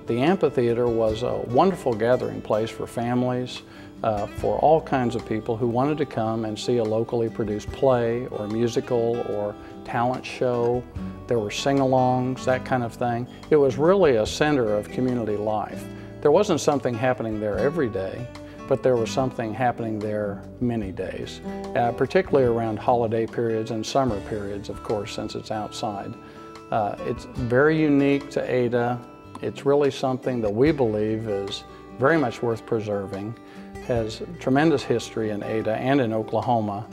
The amphitheater was a wonderful gathering place for families, for all kinds of people who wanted to come and see a locally produced play or musical or talent show. There were sing-alongs, that kind of thing. It was really a center of community life. There wasn't something happening there every day, but there was something happening there many days, particularly around holiday periods and summer periods, of course, since it's outside. It's very unique to Ada. It's really something that we believe is very much worth preserving, has tremendous history in Ada and in Oklahoma,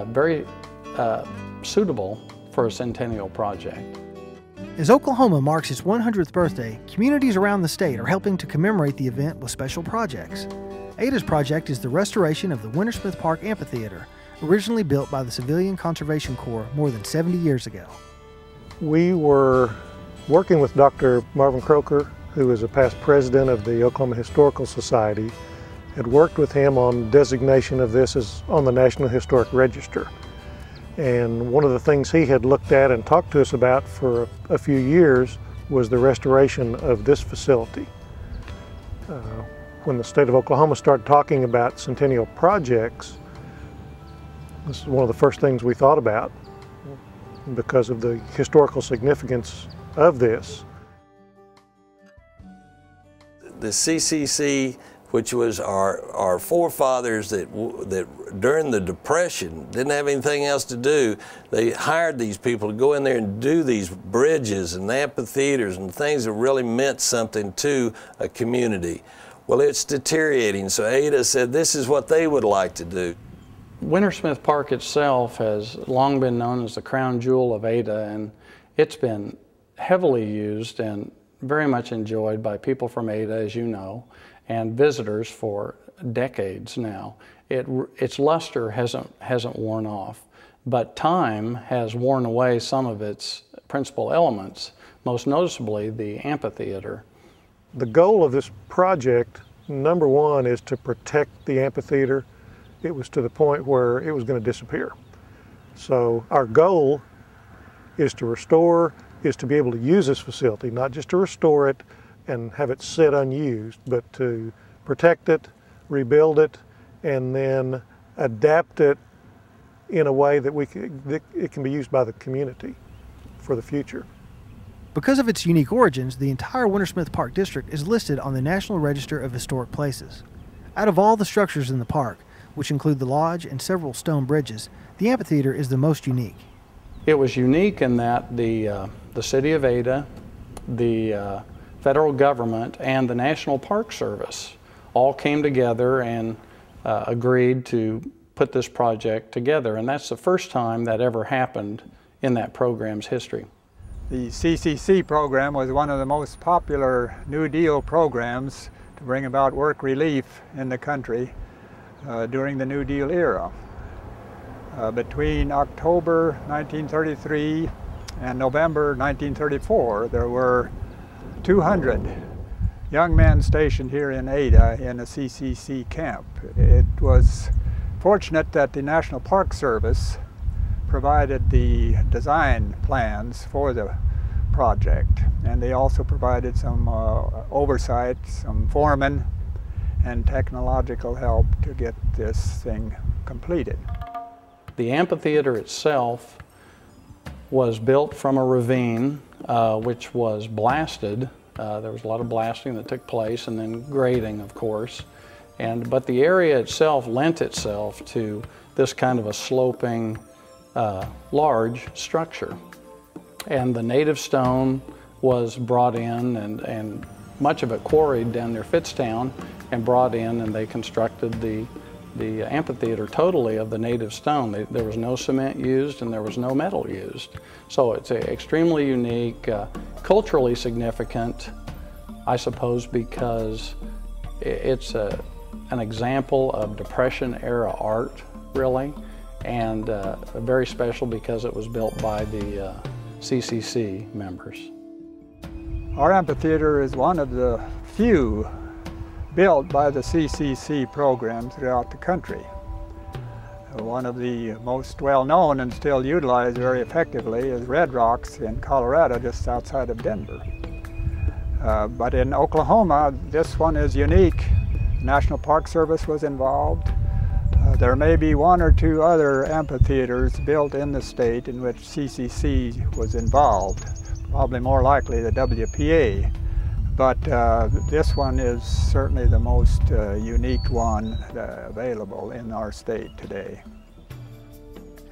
very suitable for a centennial project. As Oklahoma marks its 100th birthday, communities around the state are helping to commemorate the event with special projects. Ada's project is the restoration of the Wintersmith Park Amphitheater, originally built by the Civilian Conservation Corps more than 70 years ago. We were working with Dr. Marvin Croker, who is a past president of the Oklahoma Historical Society, had worked with him on designation of this as on the National Historic Register. And one of the things he had looked at and talked to us about for a few years was the restoration of this facility. When the state of Oklahoma started talking about centennial projects, this is one of the first things we thought about because of the historical significance of this. The CCC, which was our forefathers that during the Depression didn't have anything else to do, they hired these people to go in there and do these bridges and amphitheaters and things that really meant something to a community. Well, it's deteriorating, so Ada said this is what they would like to do. Wintersmith Park itself has long been known as the crown jewel of Ada, and it's been heavily used and very much enjoyed by people from Ada, as you know, and visitors for decades now. Its luster hasn't worn off, but time has worn away some of its principal elements, most noticeably the amphitheater. The goal of this project, number one, is to protect the amphitheater. It was to the point where it was going to disappear. So our goal is to restore, is to be able to use this facility, not just to restore it and have it sit unused, but to protect it, rebuild it, and then adapt it in a way that it can be used by the community for the future. Because of its unique origins, the entire Wintersmith Park District is listed on the National Register of Historic Places. Out of all the structures in the park, which include the lodge and several stone bridges, the amphitheater is the most unique. It was unique in that the city of Ada, the federal government, and the National Park Service all came together and agreed to put this project together, and that's the first time that ever happened in that program's history. The CCC program was one of the most popular New Deal programs to bring about work relief in the country during the New Deal era. Between October 1933 and November 1934, there were 200 young men stationed here in Ada in a CCC camp. It was fortunate that the National Park Service provided the design plans for the project, and they also provided some oversight, some foremen, and technological help to get this thing completed. The amphitheater itself was built from a ravine which was blasted. There was a lot of blasting that took place, and then grading, of course. But the area itself lent itself to this kind of a sloping, large structure. And the native stone was brought in, and much of it quarried down near Fitztown and brought in, and they constructed the amphitheater totally of the native stone. There was no cement used and there was no metal used. So it's extremely unique, culturally significant, I suppose, because it's an example of Depression-era art, really, and very special because it was built by the CCC members. Our amphitheater is one of the few built by the CCC program throughout the country. One of the most well-known and still utilized very effectively is Red Rocks in Colorado, just outside of Denver. But in Oklahoma, this one is unique. National Park Service was involved. There may be one or two other amphitheaters built in the state in which CCC was involved, probably more likely the WPA. But this one is certainly the most unique one available in our state today.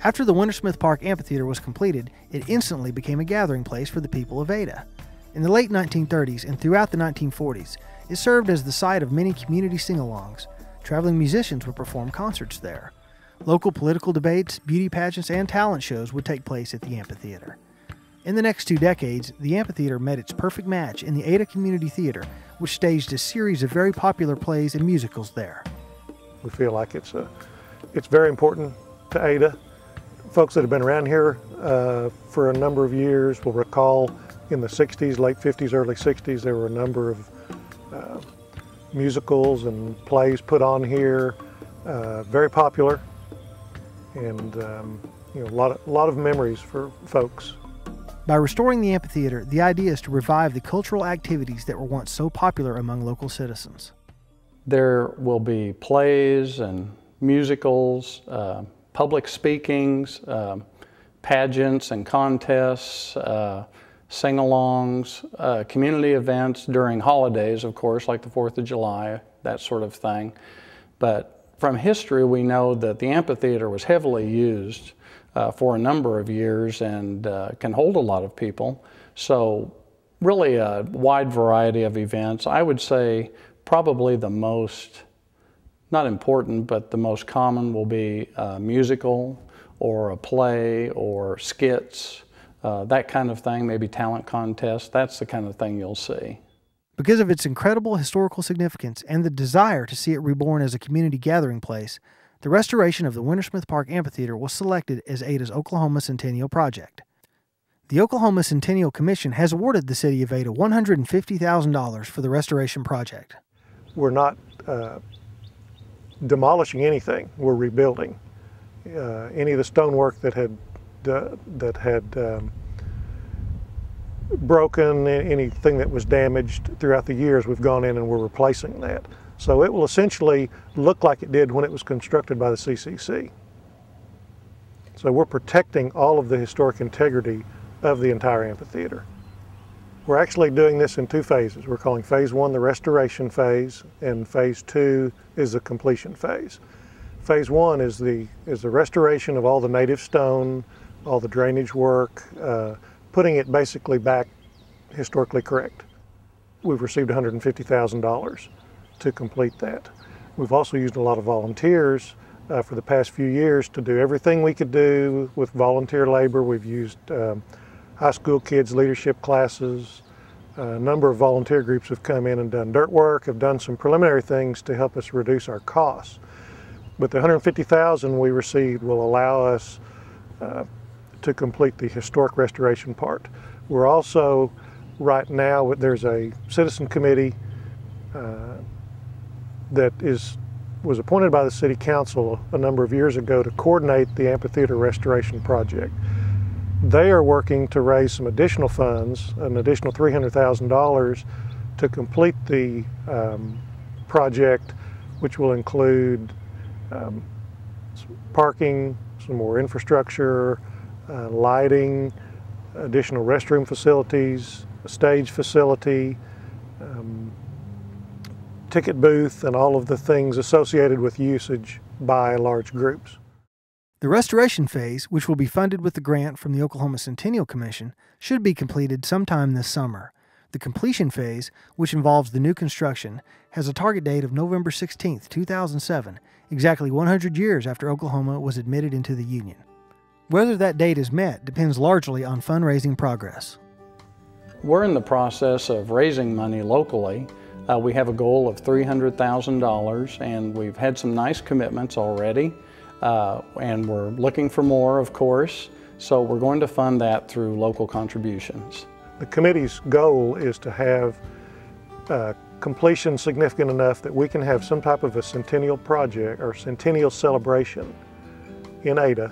After the Wintersmith Park Amphitheater was completed, it instantly became a gathering place for the people of Ada. In the late 1930s and throughout the 1940s, it served as the site of many community sing-alongs. Traveling musicians would perform concerts there. Local political debates, beauty pageants, and talent shows would take place at the amphitheater. In the next 2 decades, the amphitheater met its perfect match in the Ada Community Theater, which staged a series of very popular plays and musicals there. We feel like it's very important to Ada. Folks that have been around here for a number of years will recall in the 60s, late 50s, early 60s, there were a number of musicals and plays put on here, very popular, and you know, a lot of memories for folks. By restoring the amphitheater, the idea is to revive the cultural activities that were once so popular among local citizens. There will be plays and musicals, public speakings, pageants and contests, sing-alongs, community events during holidays, of course, like the 4th of July, that sort of thing. But from history, we know that the amphitheater was heavily used for a number of years and can hold a lot of people. So really a wide variety of events. I would say probably the most, not important, but the most common will be a musical or a play or skits, that kind of thing, maybe talent contests. That's the kind of thing you'll see. Because of its incredible historical significance and the desire to see it reborn as a community gathering place, the restoration of the Wintersmith Park Amphitheater was selected as Ada's Oklahoma Centennial project. The Oklahoma Centennial Commission has awarded the city of Ada $150,000 for the restoration project. We're not demolishing anything, we're rebuilding. Any of the stonework that had broken, anything that was damaged throughout the years, we've gone in and we're replacing that. So it will essentially look like it did when it was constructed by the CCC. So we're protecting all of the historic integrity of the entire amphitheater. We're actually doing this in 2 phases. We're calling phase 1 the restoration phase, and phase 2 is the completion phase. Phase 1 is the restoration of all the native stone, all the drainage work, putting it basically back historically correct. We've received $150,000 to complete that. We've also used a lot of volunteers for the past few years to do everything we could do with volunteer labor. We've used high school kids leadership classes. A number of volunteer groups have come in and done dirt work, have done some preliminary things to help us reduce our costs. But the $150,000 we received will allow us to complete the historic restoration part. We're also, right now, there's a citizen committee that was appointed by the City Council a number of years ago to coordinate the amphitheater restoration project. They are working to raise some additional funds, an additional $300,000 to complete the project, which will include some parking, some more infrastructure, lighting, additional restroom facilities, a stage facility, ticket booth, and all of the things associated with usage by large groups. The restoration phase, which will be funded with the grant from the Oklahoma Centennial Commission, should be completed sometime this summer. The completion phase, which involves the new construction, has a target date of November 16, 2007, exactly 100 years after Oklahoma was admitted into the Union. Whether that date is met depends largely on fundraising progress. We're in the process of raising money locally. We have a goal of $300,000, and we've had some nice commitments already, and we're looking for more, of course, so we're going to fund that through local contributions. The committee's goal is to have completion significant enough that we can have some type of a centennial project or centennial celebration in Ada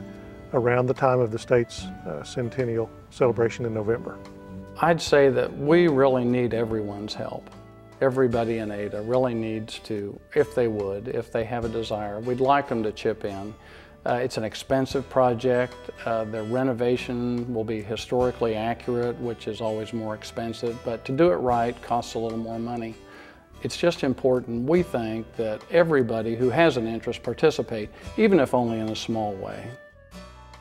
around the time of the state's centennial celebration in November. I'd say that we really need everyone's help. Everybody in Ada really needs to, if they have a desire, we'd like them to chip in. It's an expensive project. The renovation will be historically accurate, which is always more expensive, but to do it right costs a little more money. It's just important, we think, that everybody who has an interest participate, even if only in a small way.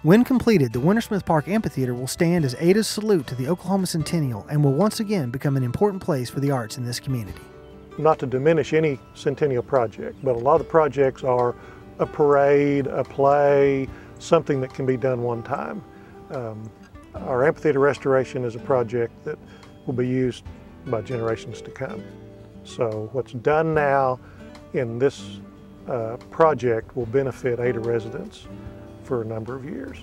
When completed, the Wintersmith Park Amphitheater will stand as Ada's salute to the Oklahoma Centennial and will once again become an important place for the arts in this community. Not to diminish any Centennial project, but a lot of the projects are a parade, a play, something that can be done one time. Our amphitheater restoration is a project that will be used by generations to come. So what's done now in this project will benefit Ada residents for a number of years.